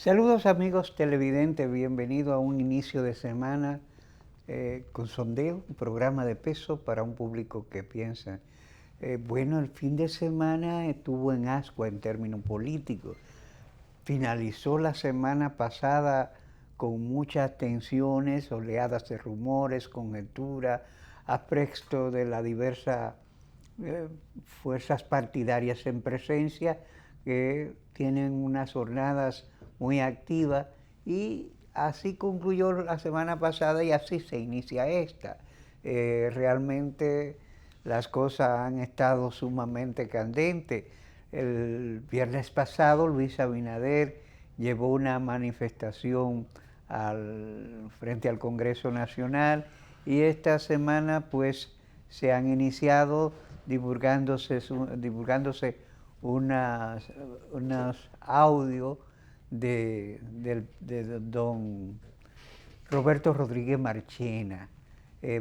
Saludos amigos televidentes, bienvenido a un inicio de semana con Sondeo, un programa de peso para un público que piensa. Bueno, el fin de semana estuvo en ascua en términos políticos. Finalizó la semana pasada con muchas tensiones, oleadas de rumores, conjeturas, apresto de las diversas fuerzas partidarias en presencia que tienen unas jornadas muy activas y así concluyó la semana pasada y así se inicia esta. Realmente las cosas han estado sumamente candentes. El viernes pasado Luis Abinader llevó una manifestación frente al Congreso Nacional y esta semana pues se han iniciado divulgándose unos audios de don Roberto Rodríguez Marchena,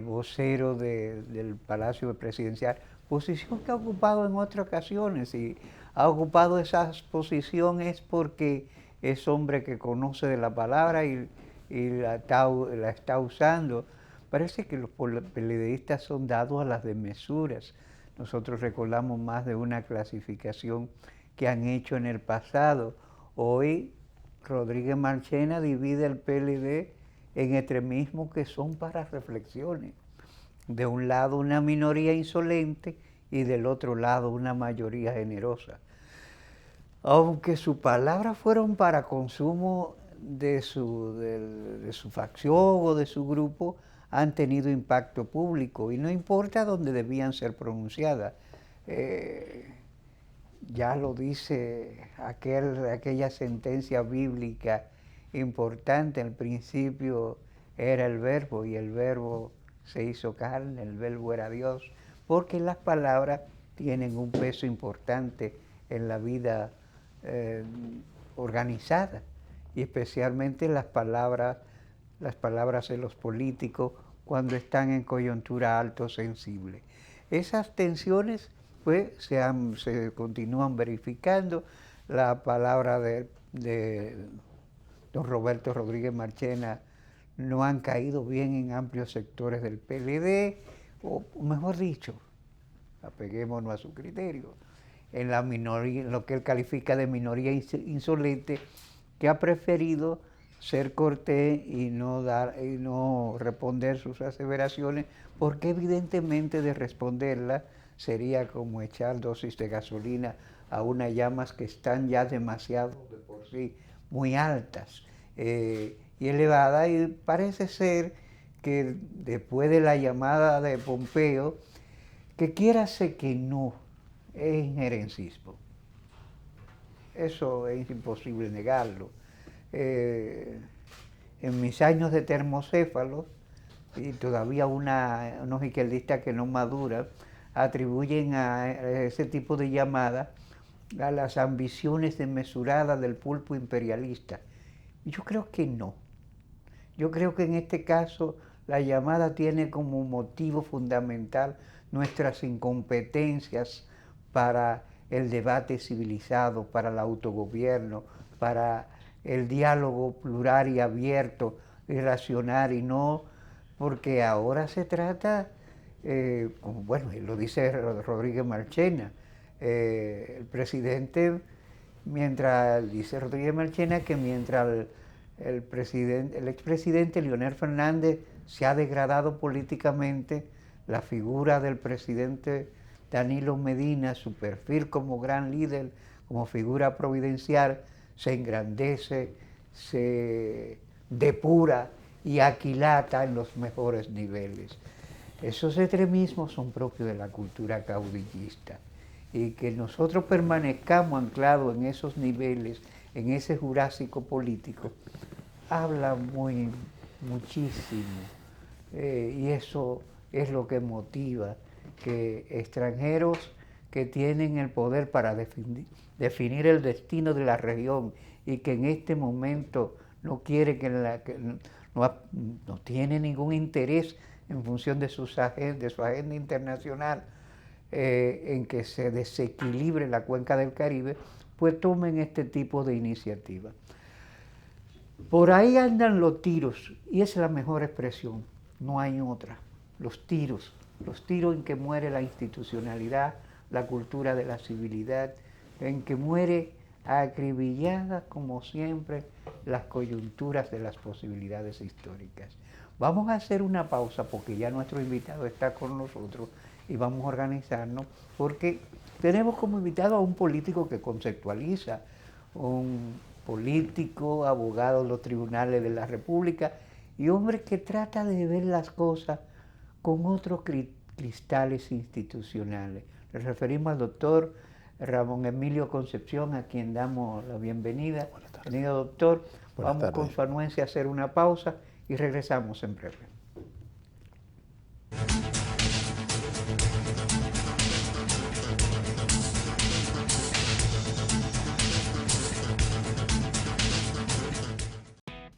vocero del Palacio Presidencial, posición que ha ocupado en otras ocasiones y ha ocupado esas posiciones porque es hombre que conoce de la palabra y la está usando. Parece que los peledeístas son dados a las desmesuras. Nosotros recordamos más de una clasificación que han hecho en el pasado. Hoy Rodríguez Marchena divide el PLD en extremismos que son para reflexiones. De un lado una minoría insolente y del otro lado una mayoría generosa. Aunque sus palabras fueron para consumo de su facción o de su grupo, han tenido impacto público y no importa dónde debían ser pronunciadas. Ya lo dice aquella sentencia bíblica importante, al principio era el verbo y el verbo se hizo carne, el verbo era Dios, porque las palabras tienen un peso importante en la vida organizada y especialmente las palabras de los políticos cuando están en coyuntura alto sensible. Esas tensiones pues se continúan verificando. La palabra de don Roberto Rodríguez Marchena no han caído bien en amplios sectores del PLD, o mejor dicho, apeguémonos a su criterio, en la minoría, en lo que él califica de minoría insolente, que ha preferido ser cortés y no responder sus aseveraciones, porque evidentemente de responderlas sería como echar dosis de gasolina a unas llamas que están ya demasiado de por sí muy altas y elevadas, y parece ser que después de la llamada de Pompeo, que quiérase que no, es injerencismo. Eso es imposible negarlo. En mis años de termocéfalo, y todavía unos izquierdistas que no maduran, atribuyen a ese tipo de llamadas a las ambiciones desmesuradas del pulpo imperialista. Yo creo que no. Yo creo que en este caso la llamada tiene como motivo fundamental nuestras incompetencias para el debate civilizado, para el autogobierno, para el diálogo plural y abierto y racional, y no porque ahora se trata, como bueno, lo dice Rodríguez Marchena, el presidente, dice Rodríguez Marchena que mientras el expresidente Leonel Fernández se ha degradado políticamente, la figura del presidente Danilo Medina, su perfil como gran líder, como figura providencial, se engrandece, se depura y aquilata en los mejores niveles. Esos extremismos son propios de la cultura caudillista, y que nosotros permanezcamos anclados en esos niveles, en ese jurásico político, habla muchísimo, y eso es lo que motiva que extranjeros que tienen el poder para definir el destino de la región y que en este momento no quiere no tiene ningún interés en función de su agenda internacional, en que se desequilibre la cuenca del Caribe, pues tomen este tipo de iniciativas. Por ahí andan los tiros, y esa es la mejor expresión, no hay otra. Los tiros en que muere la institucionalidad, la cultura de la civilidad, en que muere acribilladas como siempre las coyunturas de las posibilidades históricas. Vamos a hacer una pausa porque ya nuestro invitado está con nosotros y vamos a organizarnos porque tenemos como invitado a un político que conceptualiza, un político, abogado de los tribunales de la República y hombre que trata de ver las cosas con otros cristales institucionales. Le referimos al doctor Ramón Emilio Concepción, a quien damos la bienvenida. Bienvenido, doctor. Vamos con su anuencia a hacer una pausa y regresamos en breve.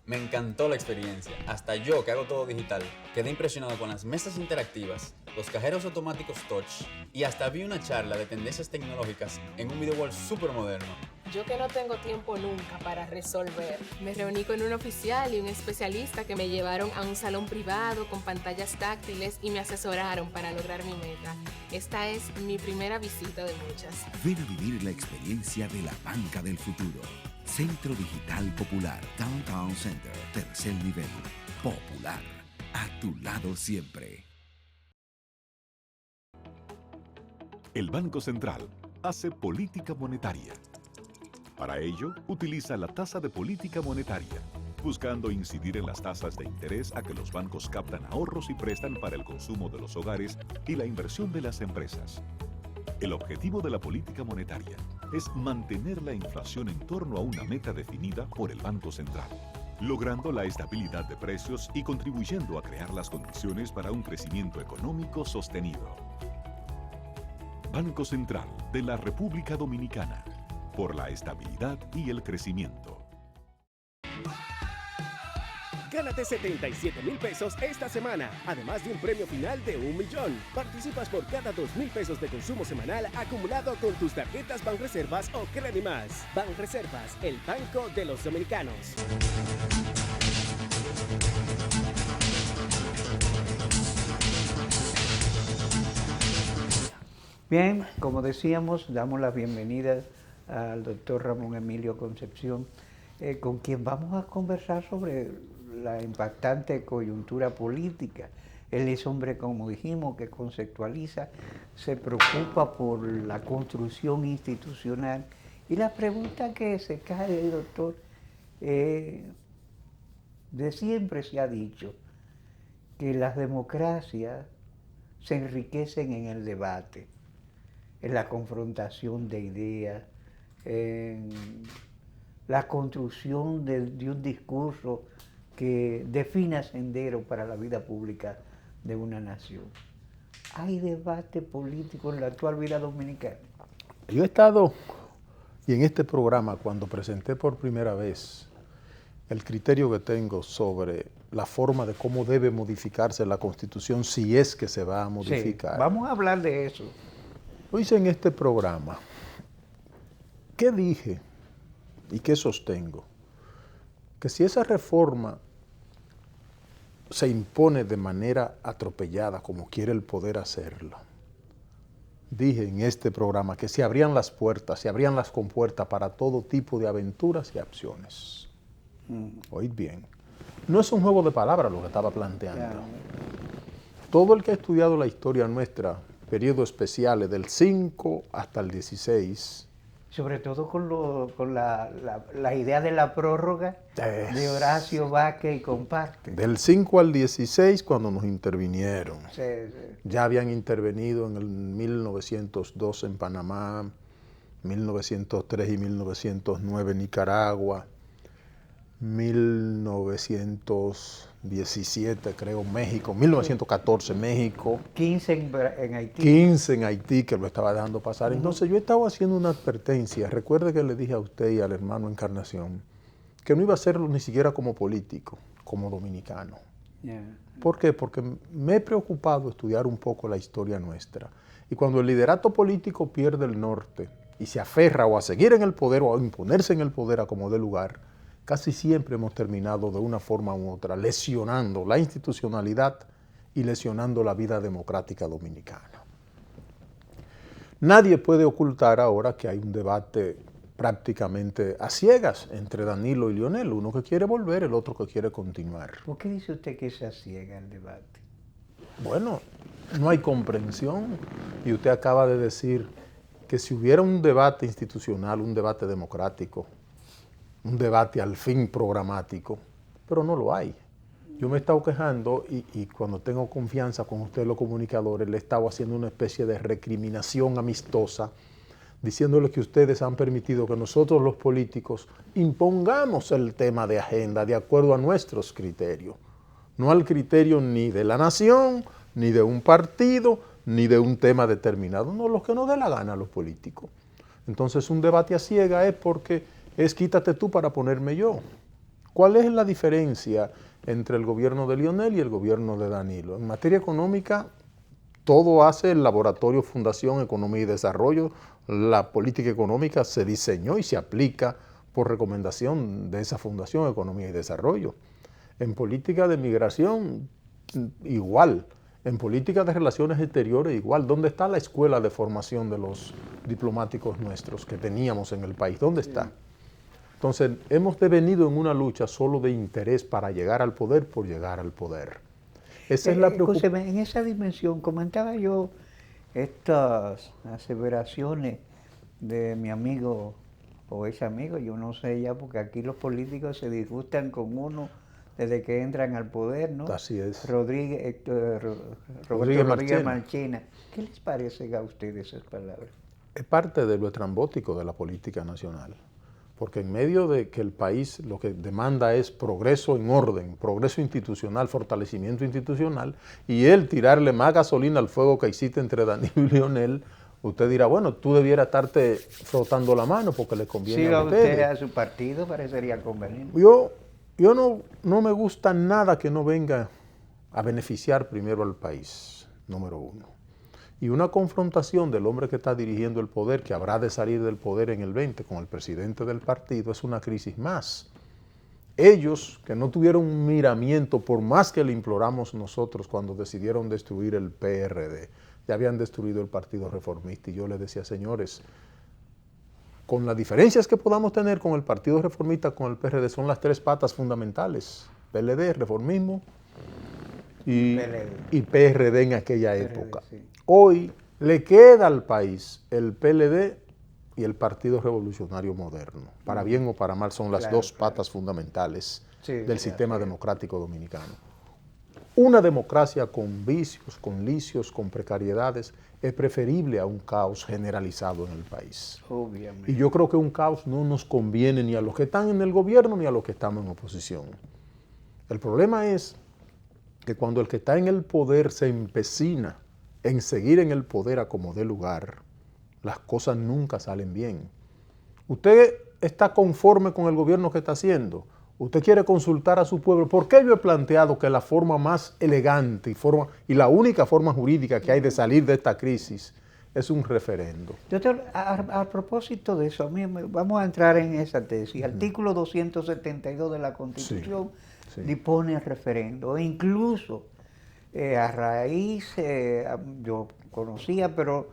Me encantó la experiencia. Hasta yo, que hago todo digital, quedé impresionado con las mesas interactivas, los cajeros automáticos touch y hasta vi una charla de tendencias tecnológicas en un video wall súper moderno. Yo que no tengo tiempo nunca para resolver, me reuní con un oficial y un especialista que me llevaron a un salón privado con pantallas táctiles y me asesoraron para lograr mi meta. Esta es mi primera visita de muchas. Ven a vivir la experiencia de la banca del futuro. Centro Digital Popular, Downtown Center, tercer nivel. Popular, a tu lado siempre. El Banco Central hace política monetaria. Para ello, utiliza la tasa de política monetaria, buscando incidir en las tasas de interés a que los bancos captan ahorros y prestan para el consumo de los hogares y la inversión de las empresas. El objetivo de la política monetaria es mantener la inflación en torno a una meta definida por el Banco Central, logrando la estabilidad de precios y contribuyendo a crear las condiciones para un crecimiento económico sostenido. Banco Central de la República Dominicana, por la estabilidad y el crecimiento. Gánate 77,000 pesos esta semana, además de un premio final de 1 millón. Participas por cada 2,000 pesos de consumo semanal acumulado con tus tarjetas Banreservas o Credimás. Banreservas, el banco de los dominicanos. Bien, como decíamos, damos la bienvenida al doctor Ramón Emilio Concepción, con quien vamos a conversar sobre la impactante coyuntura política. Él es hombre, como dijimos, que conceptualiza, se preocupa por la construcción institucional. Y la pregunta que se cae, doctor, de siempre se ha dicho que las democracias se enriquecen en el debate, en la confrontación de ideas, en la construcción de un discurso que defina sendero para la vida pública de una nación. ¿Hay debate político en la actual vida dominicana? Yo he estado, y en este programa, cuando presenté por primera vez el criterio que tengo sobre la forma de cómo debe modificarse la Constitución, si es que se va a modificar. Sí, vamos a hablar de eso. Lo hice en este programa. ¿Qué dije y qué sostengo? Que si esa reforma se impone de manera atropellada, como quiere el poder hacerlo, dije en este programa que se abrían las puertas, se abrían las compuertas para todo tipo de aventuras y acciones. Oíd bien. No es un juego de palabras lo que estaba planteando. Ya. Todo el que ha estudiado la historia nuestra, periodos especiales del 5 hasta el 16, Sobre todo con la idea de la prórroga de Horacio Vázquez y comparte. del 5 al 16, cuando nos intervinieron. Sí, sí. Ya habían intervenido en el 1902 en Panamá, 1903 y 1909 en Nicaragua, 1917 creo México, 1914 México, 15 en Haití. 15 en Haití, que lo estaba dejando pasar. Entonces yo estaba haciendo una advertencia. Recuerde que le dije a usted y al hermano Encarnación que no iba a hacerlo ni siquiera como político, como dominicano. Yeah. ¿Por qué? Porque me he preocupado estudiar un poco la historia nuestra. Y cuando el liderato político pierde el norte y se aferra o a seguir en el poder o a imponerse en el poder a como dé lugar, casi siempre hemos terminado de una forma u otra lesionando la institucionalidad y lesionando la vida democrática dominicana. Nadie puede ocultar ahora que hay un debate prácticamente a ciegas entre Danilo y Leonel, uno que quiere volver, el otro que quiere continuar. ¿Por qué dice usted que se ciega el debate? Bueno, no hay comprensión y usted acaba de decir que si hubiera un debate institucional, un debate democrático, un debate al fin programático, pero no lo hay. Yo me he estado quejando y cuando tengo confianza con ustedes los comunicadores, le he estado haciendo una especie de recriminación amistosa, diciéndoles que ustedes han permitido que nosotros los políticos impongamos el tema de agenda de acuerdo a nuestros criterios, no al criterio ni de la nación, ni de un partido, ni de un tema determinado, no, los que nos dé la gana a los políticos. Entonces un debate a ciega es porque es quítate tú para ponerme yo. ¿Cuál es la diferencia entre el gobierno de Leonel y el gobierno de Danilo? En materia económica, todo hace el Laboratorio Fundación Economía y Desarrollo. La política económica se diseñó y se aplica por recomendación de esa Fundación Economía y Desarrollo. En política de migración, igual. En política de relaciones exteriores, igual. ¿Dónde está la escuela de formación de los diplomáticos nuestros que teníamos en el país? ¿Dónde está? Entonces, hemos devenido en una lucha solo de interés para llegar al poder por llegar al poder. Esa es la preocupación. En esa dimensión, comentaba yo estas aseveraciones de mi amigo o ex amigo, yo no sé ya, porque aquí los políticos se disgustan con uno desde que entran al poder, ¿no? Así es. Roberto Rodríguez Marchena. ¿Qué les parecen a ustedes esas palabras? Es parte de lo estrambótico de la política nacional. Porque en medio de que el país lo que demanda es progreso en orden, progreso institucional, fortalecimiento institucional, y él tirarle más gasolina al fuego que existe entre Danilo y Leonel, usted dirá, bueno, tú debieras estarte frotando la mano porque le conviene a ustedes. Usted a su partido parecería conveniente. Yo no me gusta nada que no venga a beneficiar primero al país, número uno. Y una confrontación del hombre que está dirigiendo el poder, que habrá de salir del poder en el 20 con el presidente del partido, es una crisis más. Ellos, que no tuvieron un miramiento, por más que le imploramos nosotros cuando decidieron destruir el PRD, ya habían destruido el Partido Reformista, y yo les decía, señores, con las diferencias que podamos tener con el Partido Reformista, con el PRD, son las tres patas fundamentales, PLD, reformismo y PRD en aquella época. Sí. Hoy le queda al país el PLD y el Partido Revolucionario Moderno. Para bien o para mal son las dos patas fundamentales del sistema democrático dominicano. Una democracia con vicios, con licios, con precariedades, es preferible a un caos generalizado en el país. Obviamente. Y yo creo que un caos no nos conviene ni a los que están en el gobierno ni a los que estamos en oposición. El problema es que cuando el que está en el poder se empecina en seguir en el poder a como dé lugar, las cosas nunca salen bien. Usted está conforme con el gobierno que está haciendo, usted quiere consultar a su pueblo. ¿Por qué yo he planteado que la forma más elegante y la única forma jurídica que hay de salir de esta crisis es un referendo? Doctor, a propósito de eso, vamos a entrar en esa tesis. Artículo 272 de la Constitución dispone el referendo, e incluso a raíz, yo conocía, pero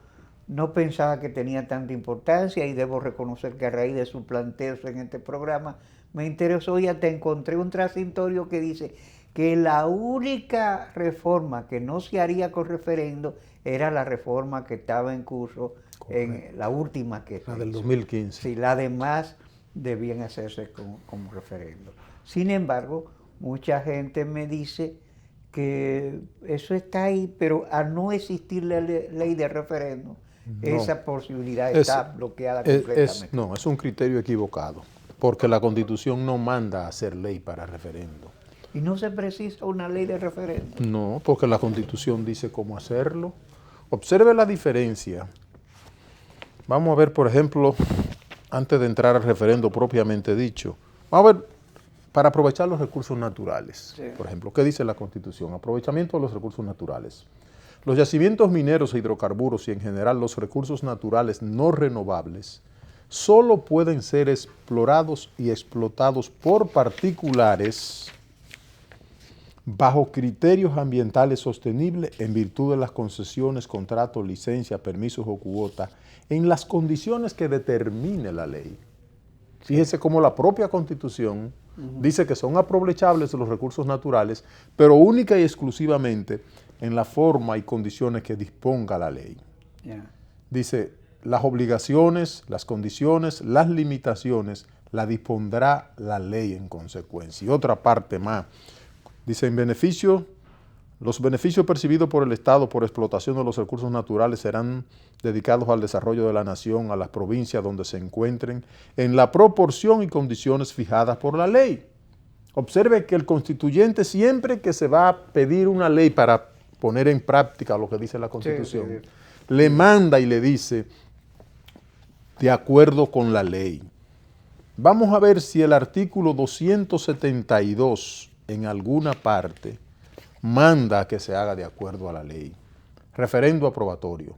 no pensaba que tenía tanta importancia, y debo reconocer que a raíz de su planteo en este programa me interesó, y hasta encontré un transitorio que dice que la única reforma que no se haría con referendo era la reforma que estaba en curso, en la última que la del 2015. Sí, las demás debían hacerse como referendo. Sin embargo, mucha gente me dice que eso está ahí, pero al no existir la ley de referendo, esa posibilidad está bloqueada completamente. No, es un criterio equivocado, porque la Constitución no manda a hacer ley para referendo. ¿Y no se precisa una ley de referendo? No, porque la Constitución dice cómo hacerlo. Observe la diferencia. Vamos a ver, por ejemplo, antes de entrar al referendo propiamente dicho, vamos a ver, para aprovechar los recursos naturales, por ejemplo, ¿qué dice la Constitución? Aprovechamiento de los recursos naturales. Los yacimientos mineros e hidrocarburos y en general los recursos naturales no renovables solo pueden ser explorados y explotados por particulares bajo criterios ambientales sostenibles en virtud de las concesiones, contratos, licencias, permisos o cuotas, en las condiciones que determine la ley. Fíjese cómo la propia Constitución dice que son aprovechables los recursos naturales, pero única y exclusivamente en la forma y condiciones que disponga la ley. Dice, las obligaciones, las condiciones, las limitaciones, las dispondrá la ley en consecuencia. Y otra parte más, dice, los beneficios percibidos por el Estado por explotación de los recursos naturales serán dedicados al desarrollo de la nación, a las provincias donde se encuentren, en la proporción y condiciones fijadas por la ley. Observe que el constituyente, siempre que se va a pedir una ley para poner en práctica lo que dice la Constitución, le manda y le dice, de acuerdo con la ley. Vamos a ver si el artículo 272 en alguna parte manda a que se haga de acuerdo a la ley. Referendo aprobatorio.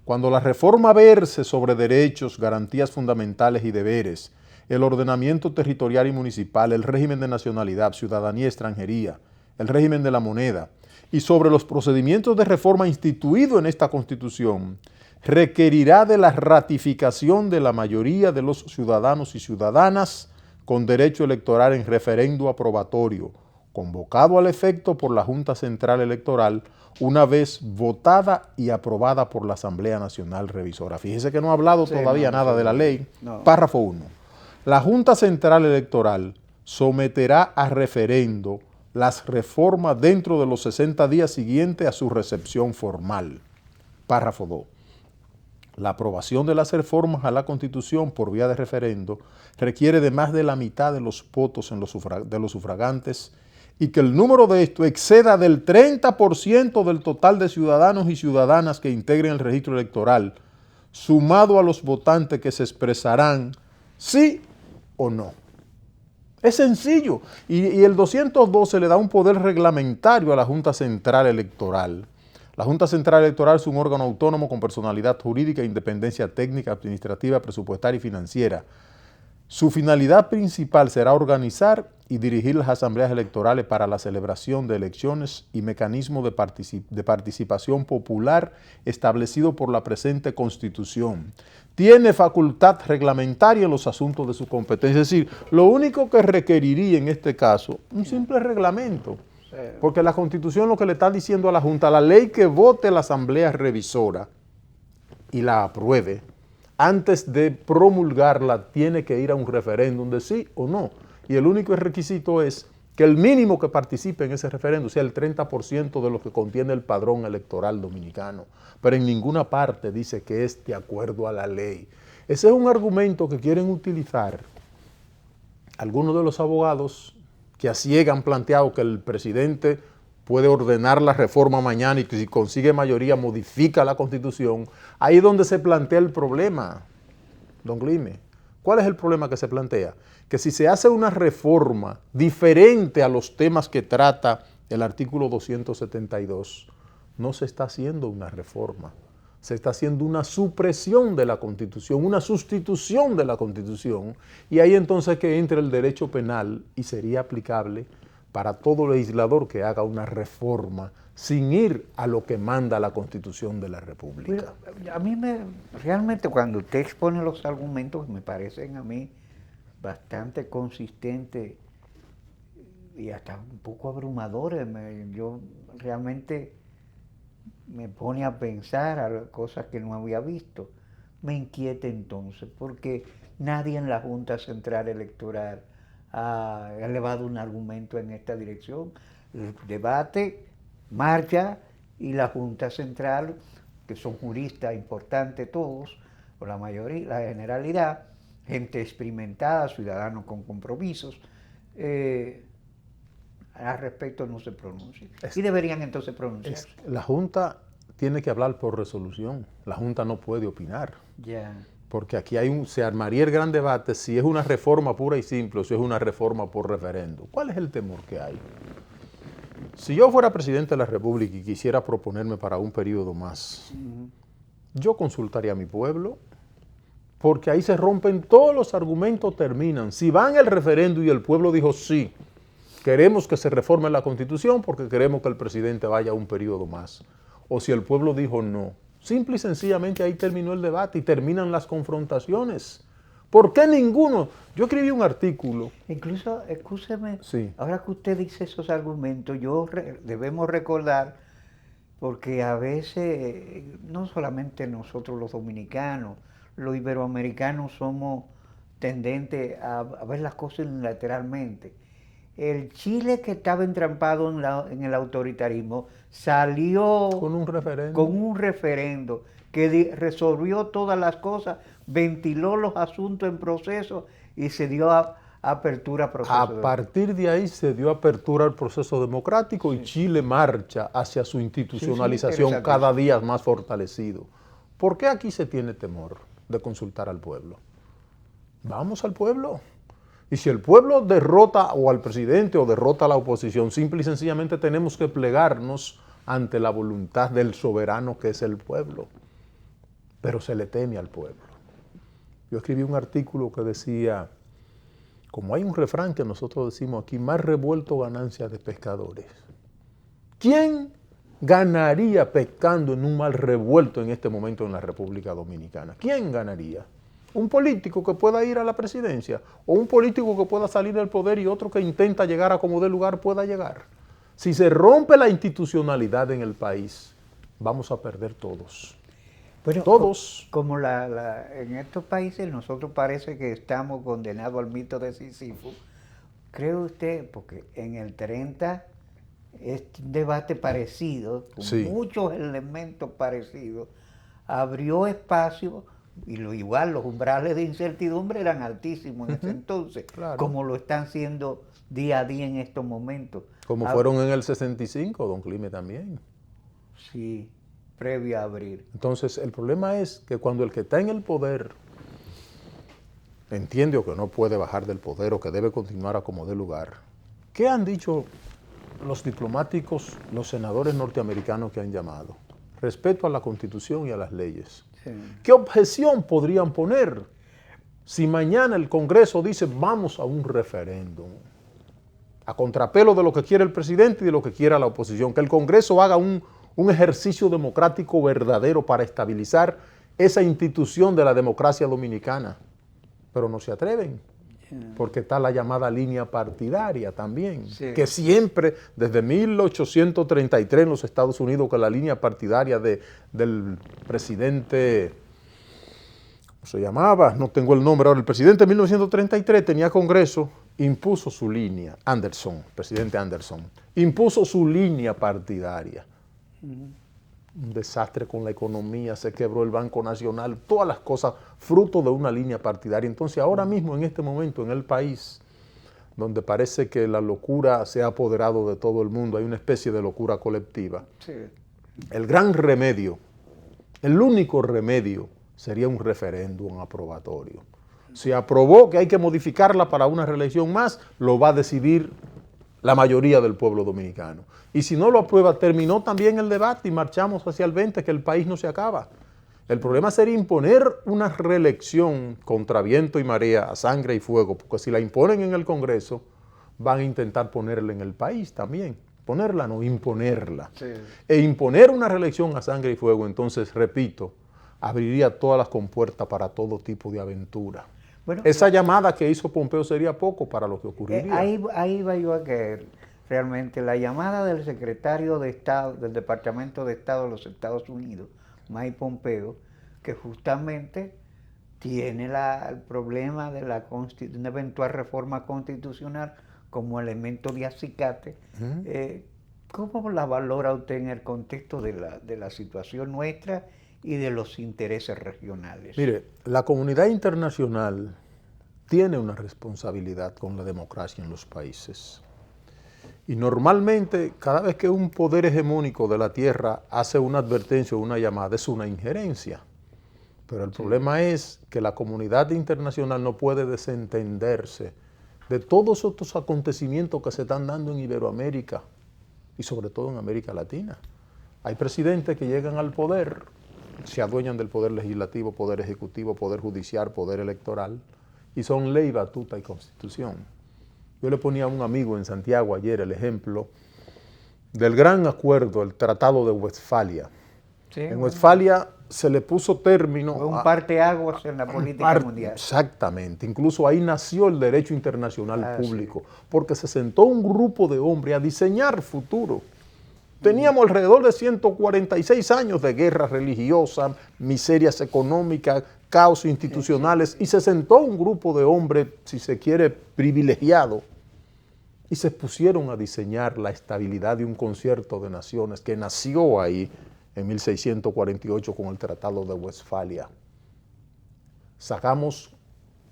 Cuando la reforma verse sobre derechos, garantías fundamentales y deberes, el ordenamiento territorial y municipal, el régimen de nacionalidad, ciudadanía y extranjería, el régimen de la moneda, y sobre los procedimientos de reforma instituidos en esta Constitución, requerirá de la ratificación de la mayoría de los ciudadanos y ciudadanas con derecho electoral en referendo aprobatorio, convocado al efecto por la Junta Central Electoral, una vez votada y aprobada por la Asamblea Nacional Revisora. Fíjese que no ha hablado todavía nada de la ley. Párrafo 1. La Junta Central Electoral someterá a referendo las reformas dentro de los 60 días siguientes a su recepción formal. Párrafo 2. La aprobación de las reformas a la Constitución por vía de referendo requiere de más de la mitad de los votos de los sufragantes y que el número de estos exceda del 30% del total de ciudadanos y ciudadanas que integren el registro electoral, sumado a los votantes que se expresarán sí o no. Es sencillo. Y el 212 le da un poder reglamentario a la Junta Central Electoral. La Junta Central Electoral es un órgano autónomo con personalidad jurídica, independencia técnica, administrativa, presupuestaria y financiera. Su finalidad principal será organizar y dirigir las asambleas electorales para la celebración de elecciones y mecanismos de participación popular establecido por la presente Constitución. Tiene facultad reglamentaria en los asuntos de su competencia. Es decir, lo único que requeriría en este caso, un simple reglamento. Porque la Constitución lo que le está diciendo a la Junta, la ley que vote la Asamblea Revisora y la apruebe, antes de promulgarla tiene que ir a un referéndum de sí o no. Y el único requisito es que el mínimo que participe en ese referéndum sea el 30% de lo que contiene el padrón electoral dominicano. Pero en ninguna parte dice que es de acuerdo a la ley. Ese es un argumento que quieren utilizar algunos de los abogados que a ciegas han planteado que el presidente puede ordenar la reforma mañana y que si consigue mayoría modifica la Constitución. Ahí es donde se plantea el problema, don Glime. ¿Cuál es el problema que se plantea? Que si se hace una reforma diferente a los temas que trata el artículo 272, no se está haciendo una reforma, se está haciendo una supresión de la Constitución, una sustitución de la Constitución, y ahí entonces que entra el derecho penal y sería aplicable para todo legislador que haga una reforma sin ir a lo que manda la Constitución de la República. A mí realmente cuando usted expone los argumentos me parecen a mí bastante consistentes y hasta un poco abrumadores. Yo realmente me pone a pensar a cosas que no había visto. Me inquieta entonces, porque nadie en la Junta Central Electoral ha elevado un argumento en esta dirección. El debate marcha y la Junta Central, que son juristas importantes todos, o la mayoría, la generalidad, gente experimentada, ciudadanos con compromisos, al respecto no se pronuncia. Y deberían entonces pronunciarse. La Junta tiene que hablar por resolución. La Junta no puede opinar. Porque aquí se armaría el gran debate si es una reforma pura y simple o si es una reforma por referendo. ¿Cuál es el temor que hay? Si yo fuera presidente de la República y quisiera proponerme para un periodo más, yo consultaría a mi pueblo porque ahí se rompen todos los argumentos, terminan. Si van el referendo y el pueblo dijo sí, queremos que se reforme la Constitución porque queremos que el presidente vaya un periodo más. O si el pueblo dijo no. Simple y sencillamente ahí terminó el debate y terminan las confrontaciones. ¿Por qué ninguno? Yo escribí un artículo. Incluso, escúcheme, Sí. ahora que usted dice esos argumentos, debemos recordar, porque a veces, no solamente nosotros los dominicanos, los iberoamericanos somos tendentes a ver las cosas unilateralmente. El Chile que estaba entrampado en el autoritarismo salió Con un referendo. con un referendo que resolvió todas las cosas, ventiló los asuntos en proceso y se dio apertura a proceso. A partir de ahí se dio apertura al proceso democrático y Chile marcha hacia su institucionalización interesante. cada día más fortalecido. ¿Por qué aquí se tiene temor de consultar al pueblo? Vamos al pueblo. Y si el pueblo derrota o al presidente o derrota a la oposición, simple y sencillamente tenemos que plegarnos ante la voluntad del soberano que es el pueblo. Pero se le teme al pueblo. Yo escribí un artículo que decía, como hay un refrán que nosotros decimos aquí, más revuelto ganancia de pescadores. ¿Quién ganaría pescando en un mar revuelto en este momento en la República Dominicana? ¿Quién ganaría? ¿Un político que pueda ir a la presidencia? ¿O un político que pueda salir del poder y otro que intenta llegar a como de lugar pueda llegar? Si se rompe la institucionalidad en el país, vamos a perder todos. Bueno, Todos. Como en estos países nosotros parece que estamos condenados al mito de Sísifo. ¿Cree usted? Porque en el 30 es un debate parecido, con Sí. muchos elementos parecidos, abrió espacio, y igual los umbrales de incertidumbre eran altísimos en ese entonces, Claro. como lo están siendo día a día en estos momentos. Como fueron en el 65, don Clime también. Sí, previo a abrir. Entonces, el problema es que cuando el que está en el poder entiende o que no puede bajar del poder o que debe continuar a como dé lugar, ¿qué han dicho los diplomáticos, los senadores norteamericanos que han llamado? Respeto a la Constitución y a las leyes. Sí. ¿Qué objeción podrían poner si mañana el Congreso dice vamos a un referéndum? A contrapelo de lo que quiere el presidente y de lo que quiera la oposición. Que el Congreso haga un ejercicio democrático verdadero para estabilizar esa institución de la democracia dominicana. Pero no se atreven, porque está la llamada línea partidaria también, Sí. que siempre, desde 1833 en los Estados Unidos, que la línea partidaria del presidente, ¿cómo se llamaba? No tengo el nombre ahora, el presidente en 1933 tenía Congreso, impuso su línea, presidente Anderson, impuso su línea partidaria. Un desastre con la economía, se quebró el Banco Nacional, todas las cosas fruto de una línea partidaria. Entonces ahora mismo, en este momento, en el país, donde parece que la locura se ha apoderado de todo el mundo, hay una especie de locura colectiva, Sí. el gran remedio, el único remedio sería un referéndum aprobatorio. Si aprobó que hay que modificarla para una reelección más, lo va a decidir la mayoría del pueblo dominicano. Y si no lo aprueba, terminó también el debate y marchamos hacia el 20, que el país no se acaba. El problema sería imponer una reelección contra viento y marea, a sangre y fuego, porque si la imponen en el Congreso, van a intentar ponerla en el país también. Ponerla, no, imponerla. Sí. E imponer una reelección a sangre y fuego, entonces, repito, abriría todas las compuertas para todo tipo de aventura. Bueno, Esa llamada que hizo Pompeo sería poco para lo que ocurriría. ahí va yo a caer. Realmente la llamada del secretario de Estado, del Departamento de Estado de los Estados Unidos, Mike Pompeo, que justamente tiene el problema de una eventual reforma constitucional como elemento de acicate. ¿Cómo la valora usted en el contexto de la situación nuestra y de los intereses regionales? Mire, la comunidad internacional tiene una responsabilidad con la democracia en los países. Y normalmente, cada vez que un poder hegemónico de la tierra hace una advertencia o una llamada, es una injerencia. Pero el problema es que la comunidad internacional no puede desentenderse de todos estos acontecimientos que se están dando en Iberoamérica y sobre todo en América Latina. Hay presidentes que llegan al poder se adueñan del poder legislativo, poder ejecutivo, poder judicial, poder electoral, y son ley, batuta y constitución. Yo le ponía a un amigo en Santiago ayer el ejemplo del gran acuerdo, el Tratado de Westfalia. Sí, en bueno, Westfalia se le puso término fue un a parteaguas en la política mundial. Exactamente, incluso ahí nació el derecho internacional Sí. público, porque se sentó un grupo de hombres a diseñar futuro. Teníamos alrededor de 146 años de guerra religiosa, miserias económicas, caos institucionales, y se sentó un grupo de hombres, si se quiere, privilegiados, y se pusieron a diseñar la estabilidad de un concierto de naciones que nació ahí en 1648 con el Tratado de Westfalia.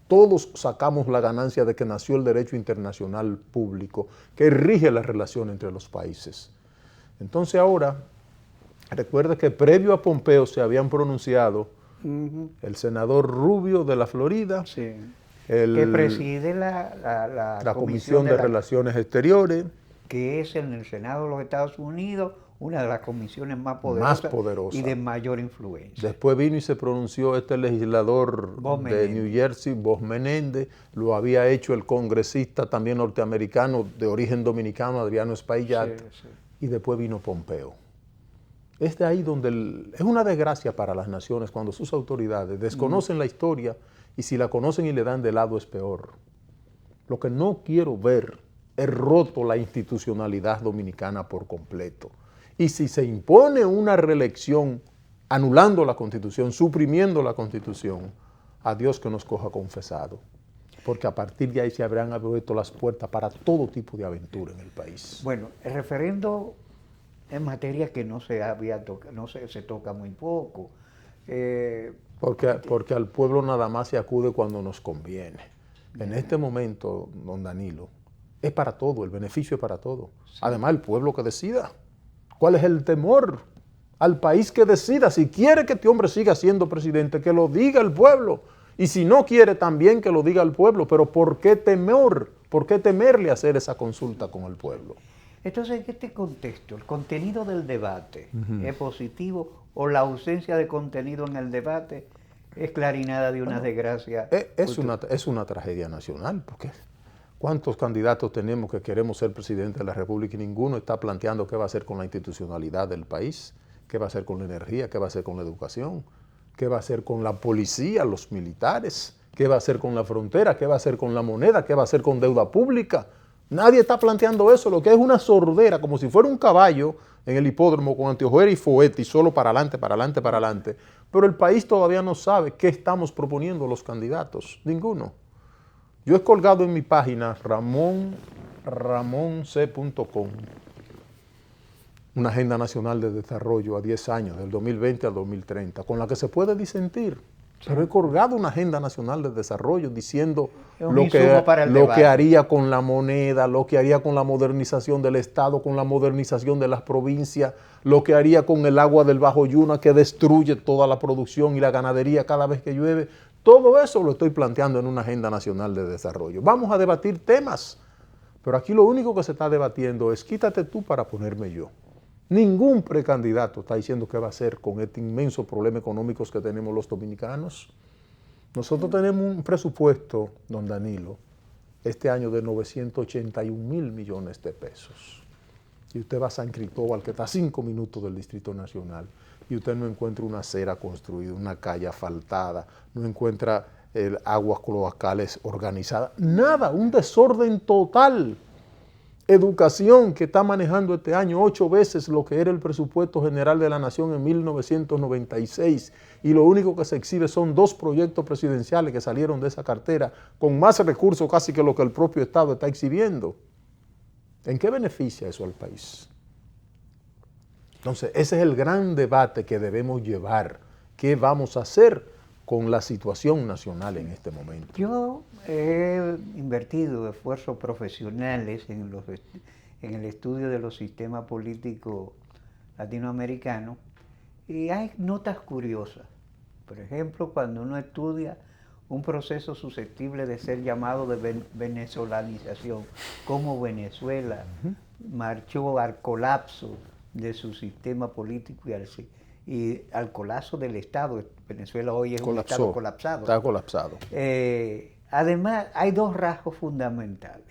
Todos sacamos la ganancia de que nació el derecho internacional público que rige la relación entre los países. Entonces ahora, recuerda que previo a Pompeo se habían pronunciado el senador Rubio de la Florida, Sí. Que preside la Comisión de Relaciones Exteriores, que es en el Senado de los Estados Unidos una de las comisiones más poderosa y de mayor influencia. Después vino y se pronunció este legislador de New Jersey, Bob Menéndez, lo había hecho el congresista también norteamericano de origen dominicano, Adriano Espaillat, Sí. y después vino Pompeo. Es de ahí donde es una desgracia para las naciones cuando sus autoridades desconocen la historia, y si la conocen y le dan de lado es peor. Lo que no quiero ver es roto la institucionalidad dominicana por completo. Y si se impone una reelección anulando la Constitución, suprimiendo la Constitución, a Dios que nos coja confesado. Porque a partir de ahí se habrán abierto las puertas para todo tipo de aventura en el país. Bueno, el referendo es materia que no se toca muy poco. Porque al pueblo nada más se acude cuando nos conviene. En este momento, don Danilo, es para todo, el beneficio es para todo. Sí. Además, el pueblo que decida. ¿Cuál es el temor? Al país que decida. Si quiere que este hombre siga siendo presidente, que lo diga el pueblo. Y si no quiere, también que lo diga el pueblo. Pero ¿por qué temor? ¿Por qué temerle hacer esa consulta con el pueblo? Entonces, en este contexto, ¿el contenido del debate es positivo o la ausencia de contenido en el debate es clarinada de una desgracia? Es una tragedia nacional, porque ¿cuántos candidatos tenemos que queremos ser presidente de la República y ninguno está planteando qué va a hacer con la institucionalidad del país, qué va a hacer con la energía, qué va a hacer con la educación, qué va a hacer con la policía, los militares, qué va a hacer con la frontera, qué va a hacer con la moneda, qué va a hacer con deuda pública? Nadie está planteando eso, lo que es una sordera, como si fuera un caballo en el hipódromo con anteojuera y foete y solo para adelante, para adelante, para adelante. Pero el país todavía no sabe qué estamos proponiendo los candidatos, ninguno. Yo he colgado en mi página ramonc.com una agenda nacional de desarrollo a 10 años, del 2020 al 2030, con la que se puede disentir. Pero he colgado una agenda nacional de desarrollo diciendo lo que haría con la moneda, lo que haría con la modernización del Estado, con la modernización de las provincias, lo que haría con el agua del Bajo Yuna que destruye toda la producción y la ganadería cada vez que llueve. Todo eso lo estoy planteando en una agenda nacional de desarrollo. Vamos a debatir temas, pero aquí lo único que se está debatiendo es quítate tú para ponerme yo. Ningún precandidato está diciendo qué va a hacer con este inmenso problema económico que tenemos los dominicanos. Nosotros tenemos un presupuesto, don Danilo, este año de 981,000 millones de pesos. Y usted va a San Cristóbal, que está a 5 minutos del Distrito Nacional, y usted no encuentra una acera construida, una calle asfaltada, no encuentra aguas cloacales organizadas, nada, un desorden total. Educación, que está manejando este año 8 veces lo que era el presupuesto general de la Nación en 1996, y lo único que se exhibe son 2 proyectos presidenciales que salieron de esa cartera, con más recursos casi que lo que el propio Estado está exhibiendo. ¿En qué beneficia eso al país? Entonces, ese es el gran debate que debemos llevar. ¿Qué vamos a hacer con la situación nacional en este momento? Yo he invertido esfuerzos profesionales en el estudio de los sistemas políticos latinoamericanos y hay notas curiosas. Por ejemplo, cuando uno estudia un proceso susceptible de ser llamado de venezolanización, como Venezuela marchó al colapso de su sistema político y al colapso del Estado. Venezuela hoy es un Colapsó, Estado colapsado. está colapsado. Además, hay dos rasgos fundamentales.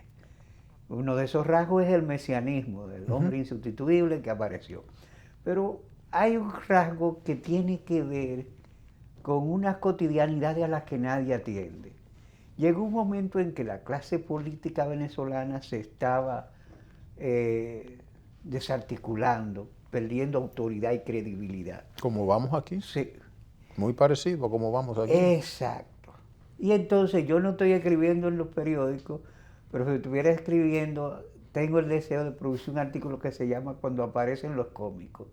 Uno de esos rasgos es el mesianismo, del hombre insustituible que apareció. Pero hay un rasgo que tiene que ver con unas cotidianidades a las que nadie atiende. Llegó un momento en que la clase política venezolana se estaba desarticulando, perdiendo autoridad y credibilidad. Como vamos aquí, Sí, muy parecido a como vamos aquí. exacto. Y entonces yo no estoy escribiendo en los periódicos, pero si estuviera escribiendo, tengo el deseo de producir un artículo que se llama Cuando aparecen los cómicos.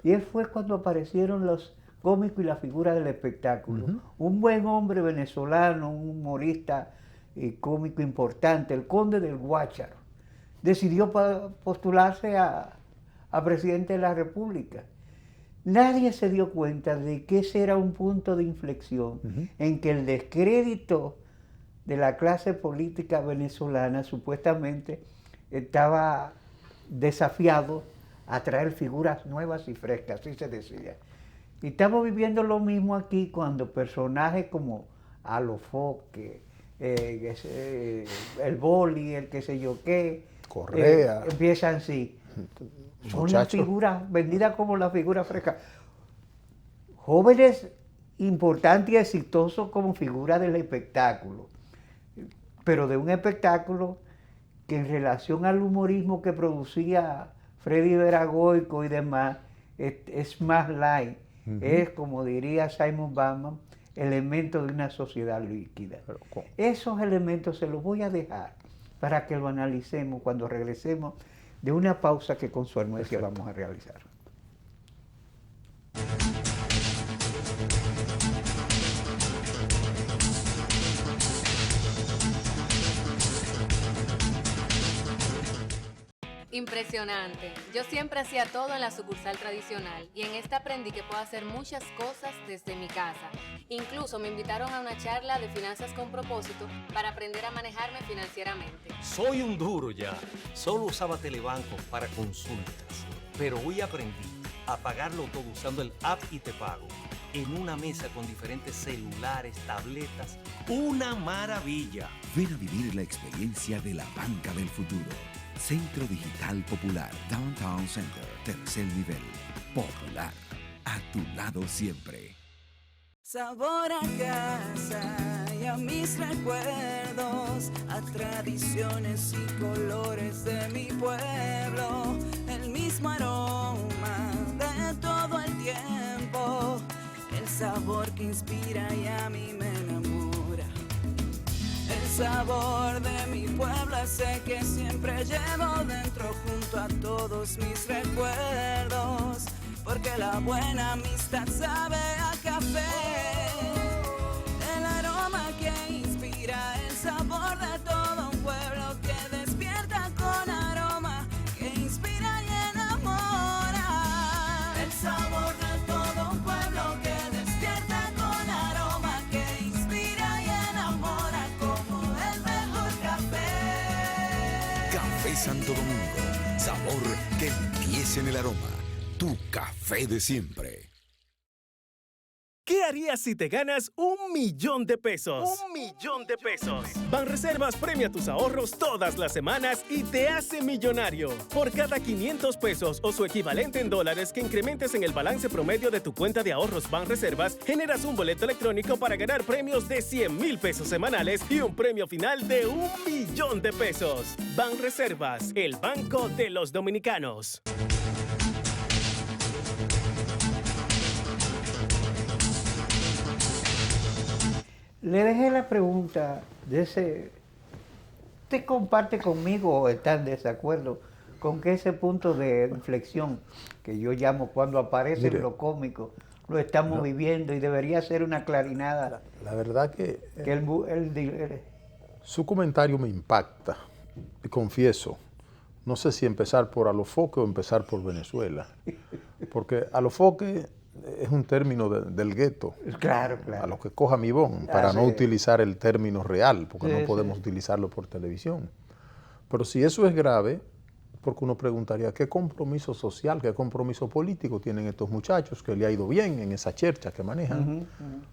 Y fue cuando aparecieron los cómicos y la figura del espectáculo. Un buen hombre venezolano, un humorista y cómico importante, el conde del Guácharo, decidió postularse a presidente de la República. Nadie se dio cuenta de que ese era un punto de inflexión en que el descrédito de la clase política venezolana supuestamente estaba desafiado a traer figuras nuevas y frescas, así se decía. Y estamos viviendo lo mismo aquí cuando personajes como Alofoque, el Boli, el qué sé yo qué, Correa. empiezan así. Son las Muchachos. figuras vendidas como las figuras frescas. Jóvenes importantes y exitosos como figuras del espectáculo, pero de un espectáculo que en relación al humorismo que producía Freddy Veragoico y demás, es más light. Es, como diría Simon Bauman, elemento de una sociedad líquida. Esos elementos se los voy a dejar para que lo analicemos cuando regresemos de una pausa que con su anuencia vamos a realizar. Impresionante. Yo siempre hacía todo en la sucursal tradicional y en esta aprendí que puedo hacer muchas cosas desde mi casa. Incluso me invitaron a una charla de finanzas con propósito para aprender a manejarme financieramente. Soy un duro ya. Solo usaba Telebanco para consultas. Pero hoy aprendí a pagarlo todo usando el app y te pago. En una mesa con diferentes celulares, tabletas. ¡Una maravilla! Ven a vivir la experiencia de la banca del futuro. Centro Digital Popular, Downtown Center, tercer nivel. Popular, a tu lado siempre. Sabor a casa y a mis recuerdos, a tradiciones y colores de mi pueblo, el mismo aroma de todo el tiempo, el sabor que inspira y a mí me enamora. El sabor de mi pueblo ese que siempre llevo dentro junto a todos mis recuerdos, porque la buena amistad sabe a café. El aroma que inspira, el sabor de todo un pueblo que despierta con aroma, que inspira y enamora. El sabor de todo un pueblo que despierta con aroma, que inspira y enamora como el mejor café. Café Santo Domingo, sabor que empieza en el aroma. Tu café de siempre. ¿Qué harías si te ganas $1.000.000? $1.000.000. Banreservas premia tus ahorros todas las semanas y te hace millonario. Por cada $500 o su equivalente en dólares que incrementes en el balance promedio de tu cuenta de ahorros Banreservas, generas un boleto electrónico para ganar premios de $100,000 semanales y un premio final de $1.000.000. Banreservas, el banco de los dominicanos. Le dejé la pregunta de ese... ¿Usted comparte conmigo o está en desacuerdo con que ese punto de inflexión que yo llamo cuando aparece Mire, lo cómico, lo estamos viviendo y debería ser una clarinada? La verdad que el su comentario me impacta. Y confieso, no sé si empezar por Alofoque o empezar por Venezuela. Porque Alofoque es un término del gueto. Claro, claro. A lo que coja mi bon, para no utilizar el término real, porque no podemos utilizarlo por televisión. Pero si eso es grave, porque uno preguntaría, ¿qué compromiso social, qué compromiso político tienen estos muchachos que le ha ido bien en esa chercha que manejan?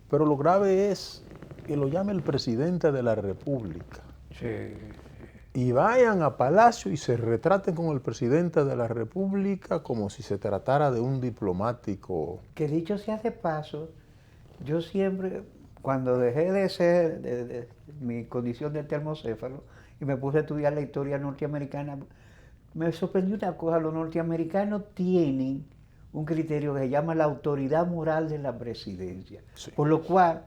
Pero lo grave es que lo llame el presidente de la República. Sí. Y vayan a Palacio y se retraten con el presidente de la República como si se tratara de un diplomático. Que dicho sea de paso, yo siempre, cuando dejé de ser de mi condición de termocéfalo y me puse a estudiar la historia norteamericana, me sorprendió una cosa: los norteamericanos tienen un criterio que se llama la autoridad moral de la presidencia, Sí. por lo cual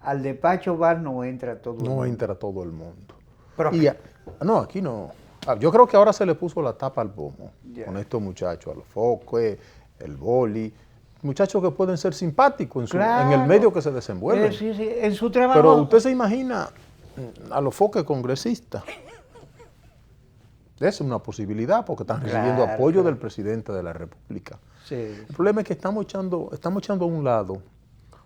al despacho Oval no entra todo el mundo. No entra todo el mundo. Pero No, aquí no. Yo creo que ahora se le puso la tapa al pomo Ya. con estos muchachos, al Foque, el Boli, muchachos que pueden ser simpáticos en Claro. el medio que se desenvuelven. Sí, sí, en su trabajo. Pero usted se imagina a los Foque congresistas. Esa es una posibilidad porque están recibiendo Claro, apoyo claro. del presidente de la República. Sí. El problema es que estamos echando a un lado.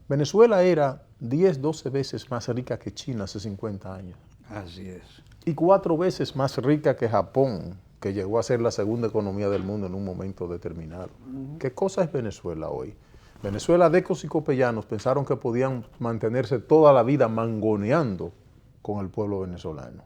Venezuela era 10, 12 veces más rica que China hace 50 años. Así es. Y 4 veces más rica que Japón, que llegó a ser la segunda economía del mundo en un momento determinado. ¿Qué cosa es Venezuela hoy? Venezuela, decos y copellanos pensaron que podían mantenerse toda la vida mangoneando con el pueblo venezolano.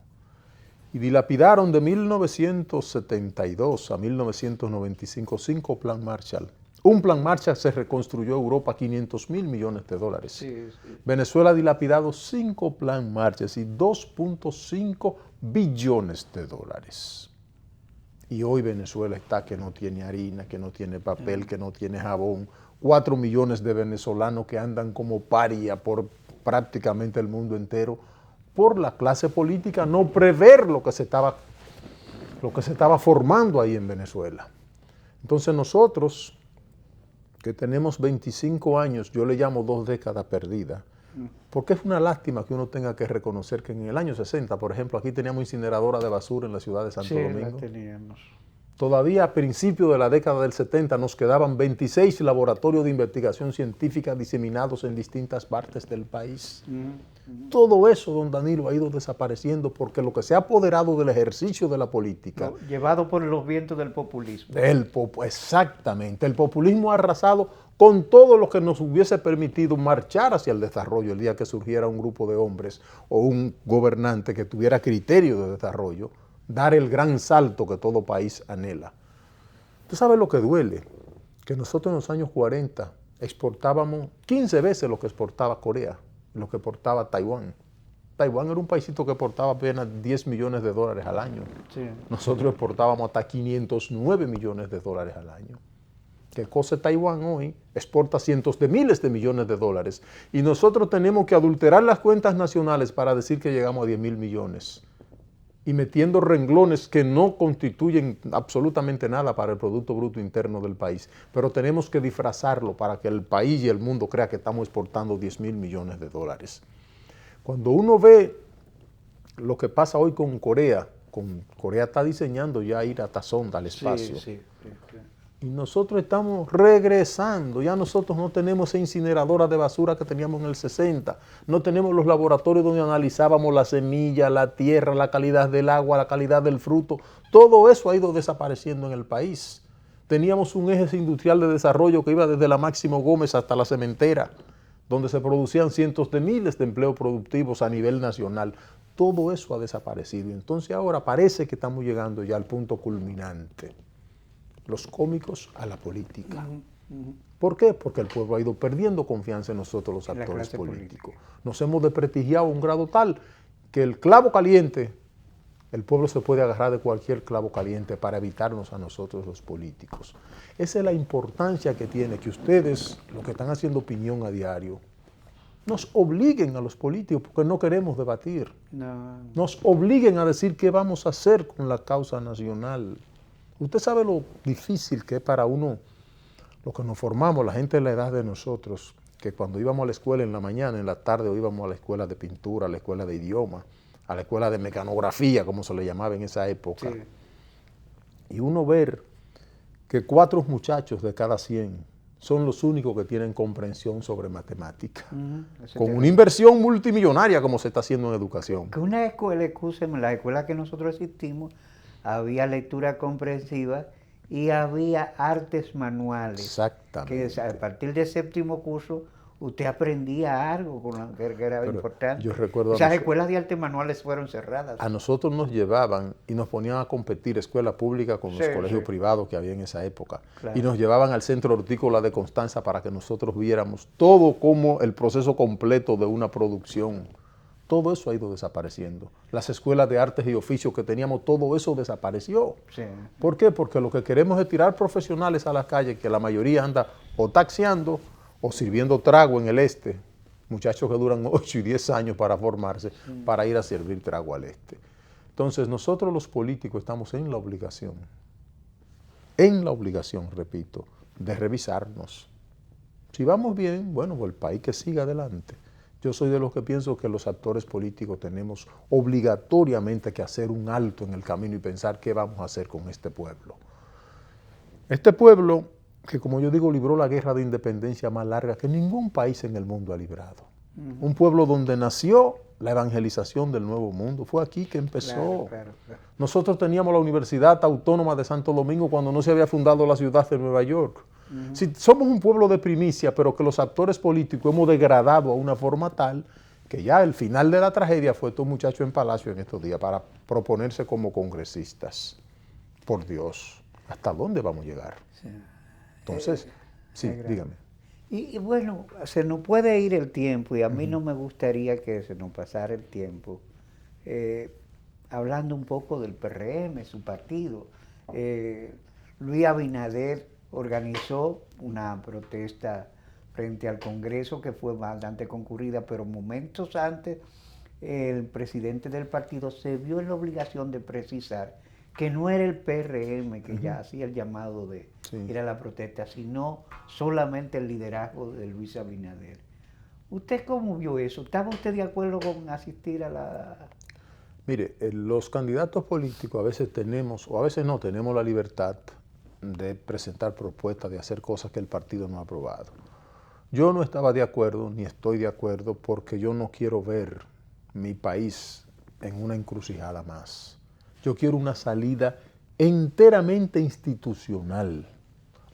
Y dilapidaron de 1972 a 1995 5 Plan Marshall. Un Plan Marshall se reconstruyó Europa 500.000 millones de dólares. Sí, sí. Venezuela ha dilapidado 5 Plan Marshall y 2.5 billones de dólares. Y hoy Venezuela está que no tiene harina, que no tiene papel, que no tiene jabón. 4 millones de venezolanos que andan como paria por prácticamente el mundo entero por la clase política no prever lo que se estaba formando ahí en Venezuela. Entonces nosotros, que tenemos 25 años, yo le llamo 2 décadas perdidas, porque es una lástima que uno tenga que reconocer que en el año 60, por ejemplo, aquí teníamos incineradora de basura en la ciudad de Santo Sí, Domingo. la teníamos. Todavía a principios de la década del 70 nos quedaban 26 laboratorios de investigación científica diseminados en distintas partes del país. Todo eso, don Danilo, ha ido desapareciendo porque lo que se ha apoderado del ejercicio de la política. No, llevado por los vientos del populismo. Exactamente. El populismo ha arrasado con todo lo que nos hubiese permitido marchar hacia el desarrollo el día que surgiera un grupo de hombres o un gobernante que tuviera criterio de desarrollo, dar el gran salto que todo país anhela. ¿Tú sabes lo que duele? Que nosotros en los años 40 exportábamos 15 veces lo que exportaba Corea, lo que exportaba Taiwán. Taiwán era un paísito que exportaba apenas 10 millones de dólares al año. Sí. Nosotros exportábamos hasta 509 millones de dólares al año. ¿Qué cosa Taiwán hoy? Exporta cientos de miles de millones de dólares. Y nosotros tenemos que adulterar las cuentas nacionales para decir que llegamos a 10.000 millones. Y metiendo renglones que no constituyen absolutamente nada para el Producto Bruto Interno del país. Pero tenemos que disfrazarlo para que el país y el mundo crea que estamos exportando 10.000 millones de dólares. Cuando uno ve lo que pasa hoy con Corea está diseñando ya ir hasta sonda al espacio. Sí. Y nosotros estamos regresando, ya nosotros no tenemos esa incineradora de basura que teníamos en el 60, no tenemos los laboratorios donde analizábamos la semilla, la tierra, la calidad del agua, la calidad del fruto, todo eso ha ido desapareciendo en el país. Teníamos un eje industrial de desarrollo que iba desde la Máximo Gómez hasta la cementera, donde se producían cientos de miles de empleos productivos a nivel nacional. Todo eso ha desaparecido. Entonces ahora parece que estamos llegando ya al punto culminante. Los cómicos a la política. ¿Por qué? Porque el pueblo ha ido perdiendo confianza en nosotros los actores políticos. Nos hemos desprestigiado a un grado tal que el clavo caliente, el pueblo se puede agarrar de cualquier clavo caliente para evitarnos a nosotros los políticos. Esa es la importancia que tiene que ustedes, los que están haciendo opinión a diario, nos obliguen a los políticos, porque no queremos debatir. No. Nos obliguen a decir qué vamos a hacer con la causa nacional. Usted sabe lo difícil que es para uno, los que nos formamos, la gente de la edad de nosotros, que cuando íbamos a la escuela en la mañana, en la tarde o íbamos a la escuela de pintura, a la escuela de idioma, a la escuela de mecanografía, como se le llamaba en esa época, Sí. y uno ver que 4 muchachos de cada 100 son los únicos que tienen comprensión sobre matemática, con una inversión multimillonaria como se está haciendo en educación. Que una escuela, escúcheme, la escuela que nosotros asistimos, había lectura comprensiva y había artes manuales. Exactamente. Que a partir del séptimo curso usted aprendía algo con lo que era Pero importante. yo recuerdo Esas escuelas de artes manuales fueron cerradas. A nosotros nos llevaban y nos ponían a competir escuela pública con los colegios privados que había en esa época. Claro. Y nos llevaban al Centro Hortícola de Constanza para que nosotros viéramos todo como el proceso completo de una producción. Todo eso ha ido desapareciendo. Las escuelas de artes y oficios que teníamos, todo eso desapareció. Sí. ¿Por qué? Porque lo que queremos es tirar profesionales a la calle, que la mayoría anda o taxiando o sirviendo trago en el este. Muchachos que duran 8 y 10 años para formarse, para ir a servir trago al este. Entonces, nosotros los políticos estamos en la obligación, repito, de revisarnos. Si vamos bien, bueno, pues el país que siga adelante. Yo soy de los que pienso que los actores políticos tenemos obligatoriamente que hacer un alto en el camino y pensar qué vamos a hacer con este pueblo. Este pueblo, que como yo digo, libró la guerra de independencia más larga que ningún país en el mundo ha librado. Un pueblo donde nació la evangelización del Nuevo Mundo. Fue aquí que empezó. Claro. Nosotros teníamos la Universidad Autónoma de Santo Domingo cuando no se había fundado la ciudad de Nueva York. Si somos un pueblo de primicia, pero que los actores políticos hemos degradado a una forma tal que ya el final de la tragedia fue estos muchachos en Palacio en estos días para proponerse como congresistas. Por Dios, ¿hasta dónde vamos a llegar? Sí. Entonces, sí, dígame. Y bueno, se nos puede ir el tiempo y a mí no me gustaría que se nos pasara el tiempo hablando un poco del PRM, su partido. Luis Abinader organizó una protesta frente al Congreso que fue bastante concurrida, pero momentos antes el presidente del partido se vio en la obligación de precisar que no era el PRM que ya hacía el llamado de ir a la protesta, sino solamente el liderazgo de Luis Abinader. ¿Usted cómo vio eso? ¿Estaba usted de acuerdo con asistir a la...? Mire, los candidatos políticos a veces tenemos, o a veces no, tenemos la libertad de presentar propuestas, de hacer cosas que el partido no ha aprobado. Yo no estaba de acuerdo, ni estoy de acuerdo, porque yo no quiero ver mi país en una encrucijada más. Yo quiero una salida enteramente institucional.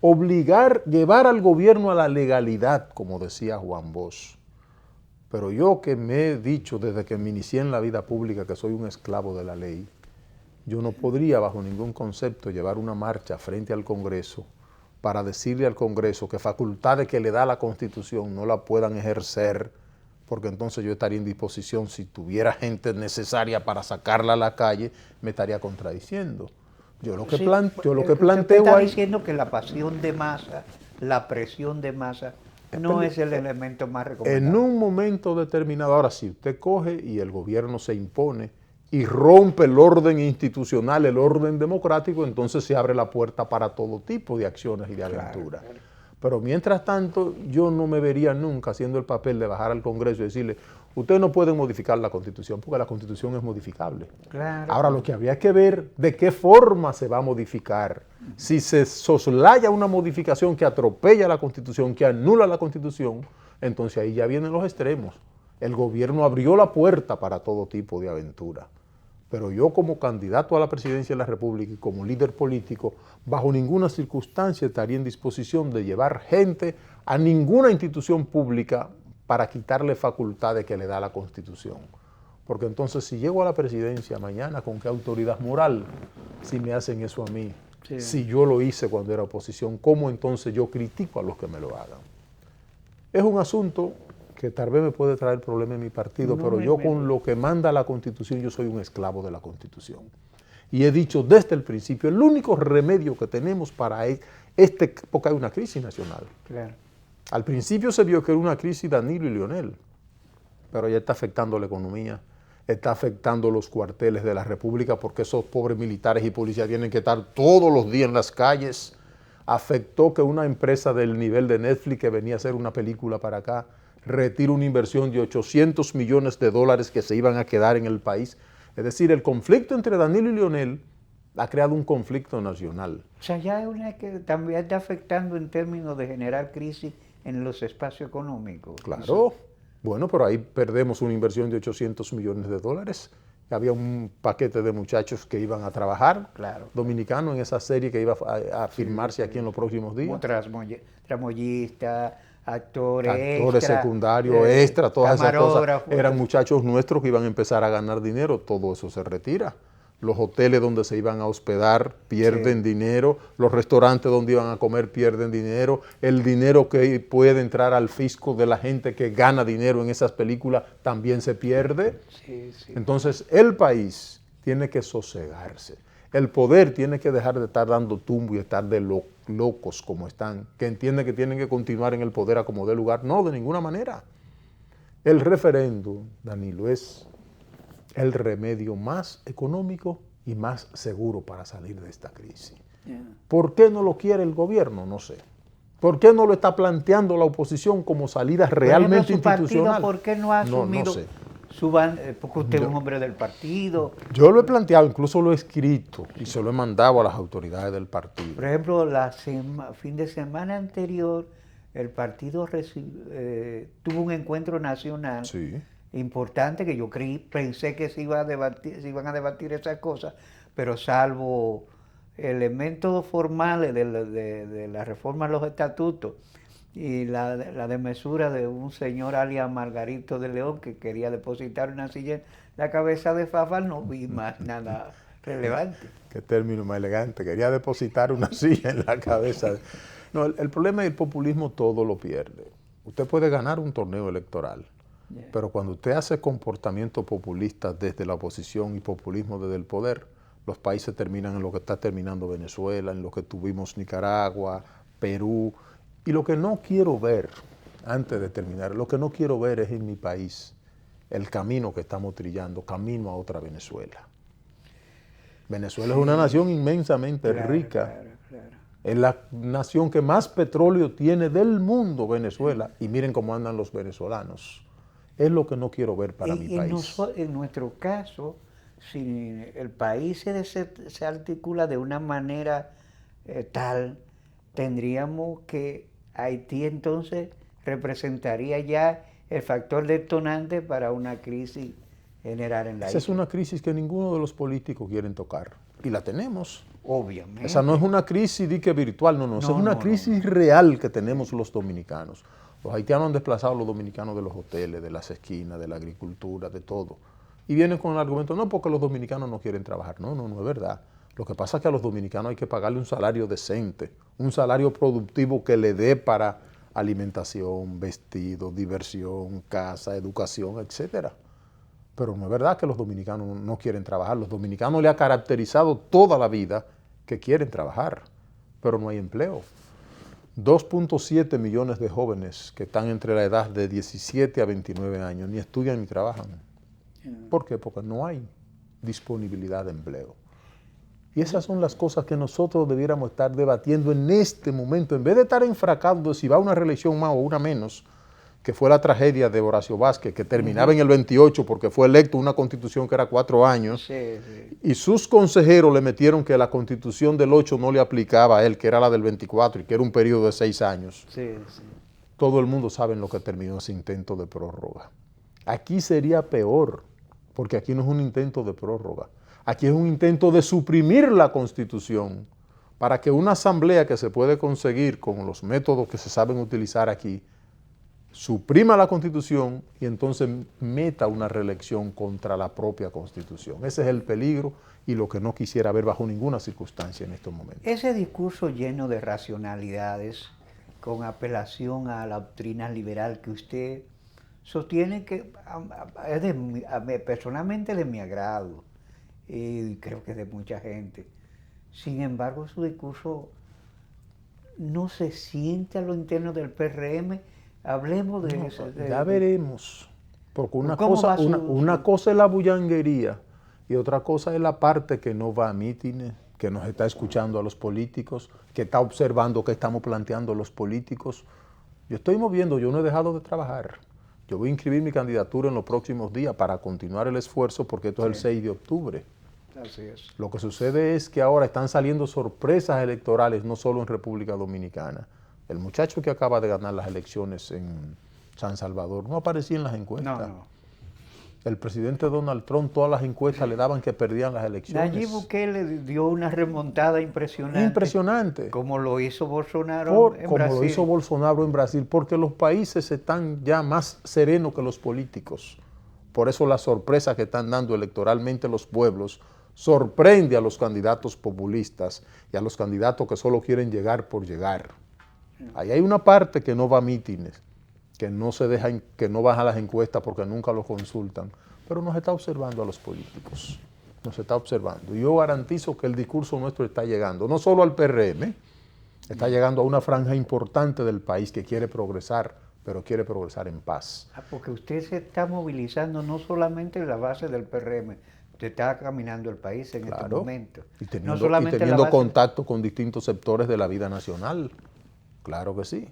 Llevar al gobierno a la legalidad, como decía Juan Bosch. Pero yo que me he dicho desde que me inicié en la vida pública que soy un esclavo de la ley, yo no podría bajo ningún concepto llevar una marcha frente al Congreso para decirle al Congreso que facultades que le da la Constitución no la puedan ejercer, porque entonces yo estaría en disposición, si tuviera gente necesaria para sacarla a la calle, me estaría contradiciendo. Yo lo que planteo está ahí... diciendo que la pasión de masa, la presión de masa, no es el elemento más recomendable. En un momento determinado, ahora si usted coge y el gobierno se impone y rompe el orden institucional, el orden democrático, entonces se abre la puerta para todo tipo de acciones y de aventuras. Claro. Pero mientras tanto, yo no me vería nunca haciendo el papel de bajar al Congreso y decirle, ustedes no pueden modificar la Constitución, porque la Constitución es modificable. Claro. Ahora, lo que habría que ver de qué forma se va a modificar. Si se soslaya una modificación que atropella la Constitución, que anula la Constitución, entonces ahí ya vienen los extremos. El gobierno abrió la puerta para todo tipo de aventura. Pero yo como candidato a la presidencia de la República y como líder político, bajo ninguna circunstancia estaría en disposición de llevar gente a ninguna institución pública para quitarle facultades que le da la Constitución. Porque entonces si llego a la presidencia mañana, ¿con qué autoridad moral si me hacen eso a mí? Sí. Si yo lo hice cuando era oposición, ¿cómo entonces yo critico a los que me lo hagan? Es un asunto que tal vez me puede traer problemas en mi partido, pero yo con lo que manda la Constitución, yo soy un esclavo de la Constitución. Y he dicho desde el principio, el único remedio que tenemos para porque hay una crisis nacional. Claro. Al principio se vio que era una crisis Danilo y Leonel, pero ya está afectando la economía, está afectando los cuarteles de la República, porque esos pobres militares y policías tienen que estar todos los días en las calles. Afectó que una empresa del nivel de Netflix que venía a hacer una película para acá, retira una inversión de $800 millones que se iban a quedar en el país. Es decir, el conflicto entre Danilo y Leonel ha creado un conflicto nacional. O sea, ya es una que también está afectando en términos de generar crisis en los espacios económicos. Claro. Bueno, pero ahí perdemos una inversión de $800 millones. había un paquete de muchachos que iban a trabajar, Claro. dominicanos, en esa serie que iba a filmarse aquí en los próximos días. Como tramoyistas, actores extra, secundarios, extra, todas esas cosas. camarógrafos. Eran muchachos nuestros que iban a empezar a ganar dinero, todo eso se retira. Los hoteles donde se iban a hospedar pierden dinero, los restaurantes donde iban a comer pierden dinero, el dinero que puede entrar al fisco de la gente que gana dinero en esas películas también se pierde. Entonces el país tiene que sosegarse. El poder tiene que dejar de estar dando tumbo y estar de locos como están, que entienden que tienen que continuar en el poder a como dé lugar. No, de ninguna manera. El referéndum, Danilo, es el remedio más económico y más seguro para salir de esta crisis. ¿Por qué no lo quiere el gobierno? No sé. ¿Por qué no lo está planteando la oposición como salida realmente institucional? ¿Por qué no ha asumido? No sé. Porque usted es un hombre del partido. Yo lo he planteado, incluso lo he escrito y se lo he mandado a las autoridades del partido. Por ejemplo, fin de semana anterior, el partido tuvo un encuentro nacional importante que yo pensé que se iban a debatir esas cosas, pero salvo elementos formales de la reforma de los estatutos y la desmesura de un señor alias Margarito de León que quería depositar una silla en la cabeza de Fafa, no vi más nada relevante. Qué término más elegante, quería depositar una silla en la cabeza. No, el problema es el populismo todo lo pierde. Usted puede ganar un torneo electoral, pero cuando usted hace comportamiento populista desde la oposición y populismo desde el poder, los países terminan en lo que está terminando Venezuela, en lo que tuvimos Nicaragua, Perú. Y lo que no quiero ver, antes de terminar, lo que no quiero ver es en mi país el camino que estamos trillando, camino a otra Venezuela. Venezuela es una nación inmensamente rica. Es la nación que más petróleo tiene del mundo, Venezuela. Y miren cómo andan los venezolanos. Es lo que no quiero ver para mi país. En nuestro caso, si el país se articula de una manera tal, tendríamos que Haití entonces representaría ya el factor detonante para una crisis general en la isla. Esa es una crisis que ninguno de los políticos quieren tocar. Y la tenemos. Obviamente. Esa no es una crisis virtual, no. Esa es una crisis real que tenemos los dominicanos. Los haitianos han desplazado a los dominicanos de los hoteles, de las esquinas, de la agricultura, de todo. Y vienen con el argumento, no, porque los dominicanos no quieren trabajar. No es verdad. Lo que pasa es que a los dominicanos hay que pagarle un salario decente, un salario productivo que le dé para alimentación, vestido, diversión, casa, educación, etcétera. Pero no es verdad que los dominicanos no quieren trabajar. Los dominicanos le ha caracterizado toda la vida que quieren trabajar, pero no hay empleo. 2.7 millones de jóvenes que están entre la edad de 17 a 29 años ni estudian ni trabajan. ¿Por qué? Porque no hay disponibilidad de empleo. Y esas son las cosas que nosotros debiéramos estar debatiendo en este momento, en vez de estar enfracados de si va una reelección más o una menos, que fue la tragedia de Horacio Vázquez, que terminaba en el 28 porque fue electo una constitución que era 4 años, y sus consejeros le metieron que la constitución del 8 no le aplicaba a él, que era la del 24 y que era un periodo de 6 años. Todo el mundo sabe en lo que terminó ese intento de prórroga. Aquí sería peor, porque aquí no es un intento de prórroga. Aquí es un intento de suprimir la Constitución para que una asamblea que se puede conseguir con los métodos que se saben utilizar aquí, suprima la Constitución y entonces meta una reelección contra la propia Constitución. Ese es el peligro y lo que no quisiera ver bajo ninguna circunstancia en estos momentos. Ese discurso lleno de racionalidades, con apelación a la doctrina liberal que usted sostiene, que personalmente de mi agrado, y creo que de mucha gente. Sin embargo, su discurso no se siente a lo interno del PRM. Hablemos de eso. Ya veremos, porque una cosa es la bullanguería y otra cosa es la parte que no va a mítines, que nos está escuchando a los políticos, que está observando qué estamos planteando los políticos. Yo estoy moviendo, yo no he dejado de trabajar. Yo voy a inscribir mi candidatura en los próximos días para continuar el esfuerzo, porque esto es el 6 de octubre. Así es. Lo que sucede es que ahora están saliendo sorpresas electorales, no solo en República Dominicana. El muchacho que acaba de ganar las elecciones en San Salvador no aparecía en las encuestas. El presidente Donald Trump, todas las encuestas le daban que perdían las elecciones. Nayib Bukele dio una remontada impresionante. Impresionante. Como lo hizo Bolsonaro en Brasil. Como lo hizo Bolsonaro en Brasil, porque los países están ya más serenos que los políticos. Por eso la sorpresa que están dando electoralmente los pueblos sorprende a los candidatos populistas y a los candidatos que solo quieren llegar por llegar. Ahí hay una parte que no va a mítines, que no se dejan, que no baja las encuestas porque nunca los consultan, pero nos está observando a los políticos, nos está observando. Yo garantizo que el discurso nuestro está llegando, no solo al PRM, está llegando a una franja importante del país que quiere progresar, pero quiere progresar en paz. Porque usted se está movilizando no solamente en la base del PRM, usted está caminando el país en este momento. Y teniendo, no solamente teniendo contacto con distintos sectores de la vida nacional, claro que sí.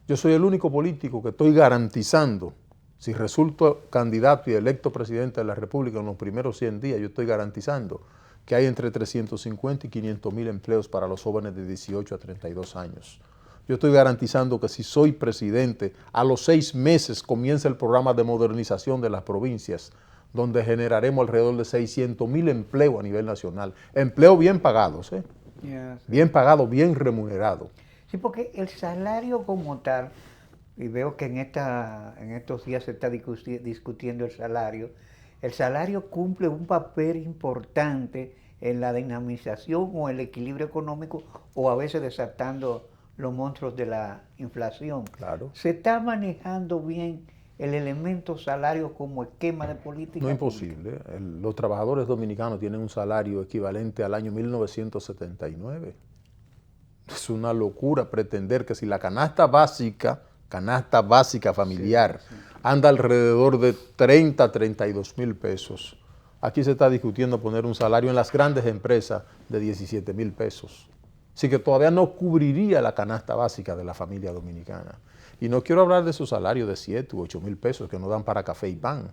Yo soy el único político que estoy garantizando, si resulto candidato y electo presidente de la República en los primeros 100 días, yo estoy garantizando que hay entre 350 y 500.000 empleos para los jóvenes de 18 a 32 años. Yo estoy garantizando que si soy presidente, a los 6 meses comienza el programa de modernización de las provincias, donde generaremos alrededor de 600.000 empleos a nivel nacional. Empleos bien pagados, ¿eh? Bien pagados, bien remunerados. Sí, porque el salario como tal, y veo que en estos días se está discutiendo el salario cumple un papel importante en la dinamización o el equilibrio económico o a veces desatando los monstruos de la inflación. Claro. ¿Se está manejando bien el elemento salario como esquema de política? No es imposible. Los trabajadores dominicanos tienen un salario equivalente al año 1979. Es una locura pretender que si la canasta básica familiar, anda alrededor de 30, 32 mil pesos. Aquí se está discutiendo poner un salario en las grandes empresas de 17 mil pesos. Así que todavía no cubriría la canasta básica de la familia dominicana. Y no quiero hablar de su salario de 7 u 8 mil pesos que no dan para café y pan.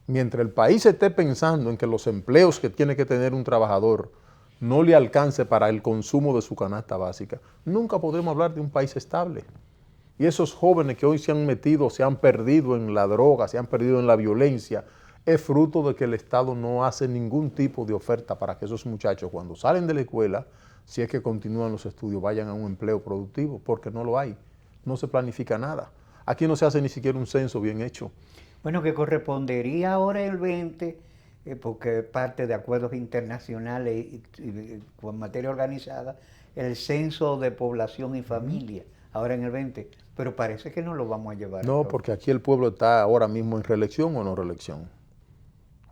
Mientras el país esté pensando en que los empleos que tiene que tener un trabajador no le alcance para el consumo de su canasta básica, nunca podremos hablar de un país estable. Y esos jóvenes que hoy se han metido, se han perdido en la droga, se han perdido en la violencia, es fruto de que el Estado no hace ningún tipo de oferta para que esos muchachos cuando salen de la escuela, si es que continúan los estudios, vayan a un empleo productivo, porque no lo hay, no se planifica nada. Aquí no se hace ni siquiera un censo bien hecho. Bueno, que correspondería ahora el 20, porque es parte de acuerdos internacionales y con materia organizada, el censo de población y familia, ahora en el 20, pero parece que no lo vamos a llevar. No, porque aquí el pueblo está ahora mismo en reelección o no reelección.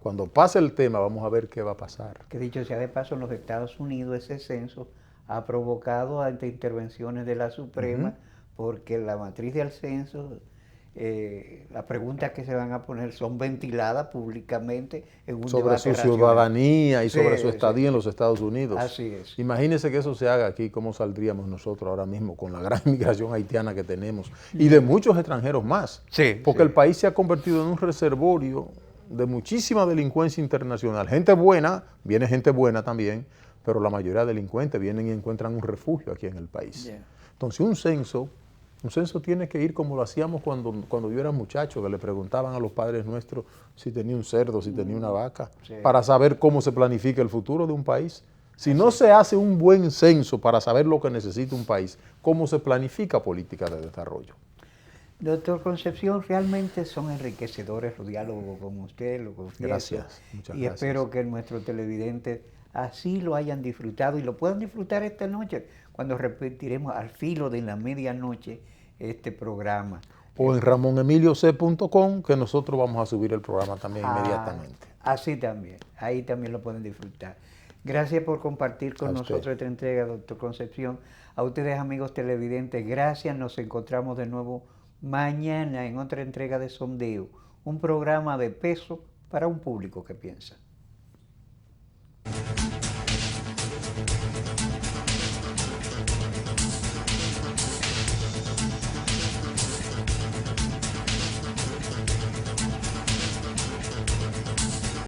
Cuando pase el tema, vamos a ver qué va a pasar. Que dicho sea de paso, en los Estados Unidos ese censo ha provocado ante intervenciones de la Suprema, porque la matriz del censo, las preguntas que se van a poner son ventiladas públicamente en un sobre debate su racional. ciudadanía y sobre su estadía en los Estados Unidos. Así es. Imagínese que eso se haga aquí, ¿cómo saldríamos nosotros ahora mismo con la gran migración haitiana que tenemos y de muchos extranjeros más? Sí, porque el país se ha convertido en un reservorio de muchísima delincuencia internacional. Gente buena, viene gente buena también, pero la mayoría de delincuentes vienen y encuentran un refugio aquí en el país. Entonces un censo tiene que ir como lo hacíamos cuando yo era muchacho, que le preguntaban a los padres nuestros si tenía un cerdo, si tenía una vaca, para saber cómo se planifica el futuro de un país. Si no se hace un buen censo para saber lo que necesita un país, ¿cómo se planifica política de desarrollo? Doctor Concepción, realmente son enriquecedores los diálogos con usted, lo confieso. Gracias, muchas y gracias. espero que nuestros televidentes así lo hayan disfrutado y lo puedan disfrutar esta noche, cuando repetiremos al filo de la medianoche este programa. O en ramonemilioc.com, que nosotros vamos a subir el programa también inmediatamente. Así también, ahí también lo pueden disfrutar. Gracias por compartir con nosotros esta entrega, doctor Concepción. A ustedes, amigos televidentes, gracias. Nos encontramos de nuevo mañana en otra entrega de Sondeo, un programa de peso para un público que piensa.